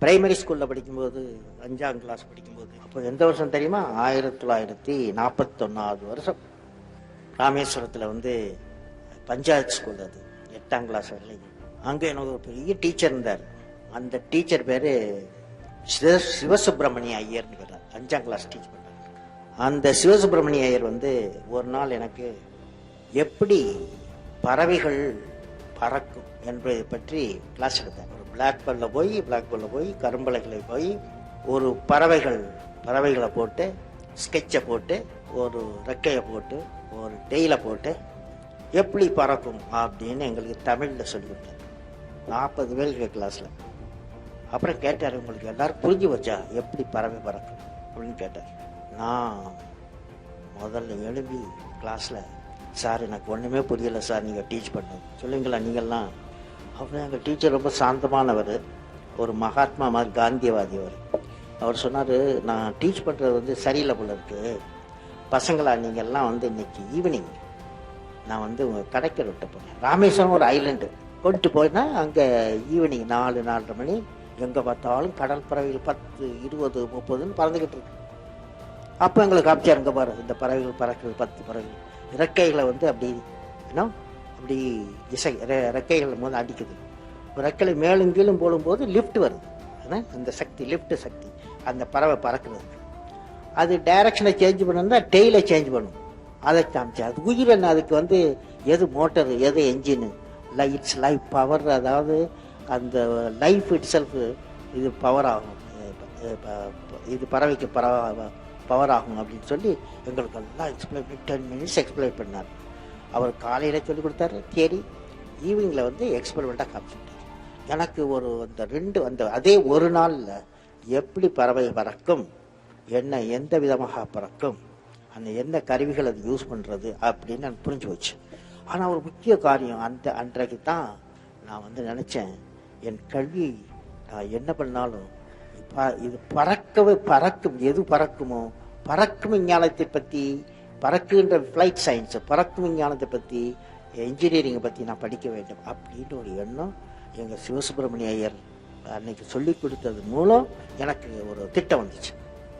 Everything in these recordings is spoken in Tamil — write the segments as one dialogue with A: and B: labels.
A: பிரைமரி ஸ்கூலில் படிக்கும்போது 5ஆம் கிளாஸ் படிக்கும்போது அப்போ எந்த வருஷம் தெரியுமா? 1941 வருஷம். ராமேஸ்வரத்தில் வந்து பஞ்சாயத்து ஸ்கூல், அது 8ஆம் கிளாஸ் வரலையும். அங்கே எனக்கு ஒரு பெரிய டீச்சர் இருந்தார். அந்த டீச்சர் பேர் சிவசுப்பிரமணிய ஐயர்னு பேர். 5ஆம் கிளாஸ் டீச் பண்ணார். அந்த சிவசுப்பிரமணிய ஐயர் வந்து ஒரு நாள் எனக்கு எப்படி பறவைகள் பறக்கும் என்பதை பற்றி கிளாஸ் எடுத்தார். ஒரு பிளாக் போர்டில் போய் கரும்பலகையில் போய் ஒரு பறவைகளை போட்டு ஸ்கெட்சை போட்டு ஒரு ரெக்கையை போட்டு ஒரு டெய்லை போட்டு எப்படி பறக்கும் அப்படின்னு எங்களுக்கு தமிழில் சொல்லி கொடுத்தார். 40 பேருக்கு கிளாஸில். அப்புறம் கேட்டார், உங்களுக்கு எல்லாரும் புரிஞ்சு வச்சா எப்படி பறவை பறக்கும் அப்படின்னு கேட்டார். நான் முதல்ல எழுப்பி கிளாஸில், சார் எனக்கு ஒன்றுமே புரியலை சார், நீங்கள் டீச் பண்ணது சொல்லுங்களா நீங்கள்லாம். அப்புறம் எங்கள் டீச்சர் ரொம்ப சாந்தமானவர், ஒரு மகாத்மா மாதிரி காந்தியவாதி அவர் சொன்னார், நான் டீச் பண்ணுறது வந்து சரியில்லை போல இருக்குது, பசங்களா நீங்கள்லாம் வந்து இன்னைக்கு ஈவினிங் நான் வந்து உங்கள் கடைக்கல் விட்டு போனேன். ராமேஸ்வரம் ஒரு ஐலண்டு கொண்டு போயினா அங்கே ஈவினிங் 4-4:30 மணி எங்கே பார்த்தாலும் கடல் பறவைகள் 10, 20, 30ன்னு பறந்துக்கிட்டு இருக்கு. அப்போ எங்களுக்கு காமிச்சார், இங்கே பாரு இந்த பறவைகள் பறக்குது, 10 பறவைகள் இறக்கைகளை வந்து அப்படி அப்படி ரெக்கைகள் போது அடிக்குது. ரெக்கைகளை மேலும் கீழும் போடும்போது லிஃப்ட் வருது. அந்த சக்தி, லிஃப்ட் சக்தி அந்த பறவை பறக்குறதுக்கு. அது டைரக்ஷனை சேஞ்ச் பண்ணா டெய்லை சேஞ்ச் பண்ணும். அதை காமிச்சு அது உயிர் என்ன, அதுக்கு வந்து எது மோட்டரு எது என்ஜினு, இட்ஸ் லைஃப் பவர், அதாவது அந்த லைஃப் இட் செல்ஃப் இது பவர் ஆகும், இது பறவைக்கு பவர் ஆகும் அப்படின்னு சொல்லி எங்களுக்கு எல்லாம் எக்ஸ்பிளைன் பண்ணி 10 மினிட்ஸ் எக்ஸ்பிளைன் பண்ணார். அவர் காலையில் சொல்லி கொடுத்தாரு தியரி, ஈவினிங்கில் வந்து எக்ஸ்பெரிமெண்ட்டாக காமிச்சுட்டார். எனக்கு அந்த அதே ஒரு நாளில் எப்படி பறவை பறக்கும், எந்த விதமாக பறக்கும், அந்த எந்த கருவிகள் அது யூஸ் பண்ணுறது அப்படின்னு எனக்கு புரிஞ்சு போச்சு. ஆனால் ஒரு முக்கிய காரியம், அன்றைக்கு தான் நான் வந்து நினச்சேன், என் கல்வி நான் என்ன பண்ணாலும் இது பறக்கும், எது பறக்குமோ பறக்கும் விஞ்ஞானத்தை பற்றி, பறக்குன்ற ஃப்ளைட் சயின்ஸ், பறக்கும் விஞ்ஞானத்தை பற்றி, இன்ஜினியரிங்கை பற்றி நான் படிக்க வேண்டும் அப்படின்ற ஒரு எண்ணம் எங்கள் சிவசுப்பிரமணிய ஐயர் அன்னைக்கு சொல்லி கொடுத்தது மூலம் எனக்கு ஒரு திட்டம் வந்துச்சு.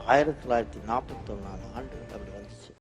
A: 1941 அப்படி வந்துச்சு.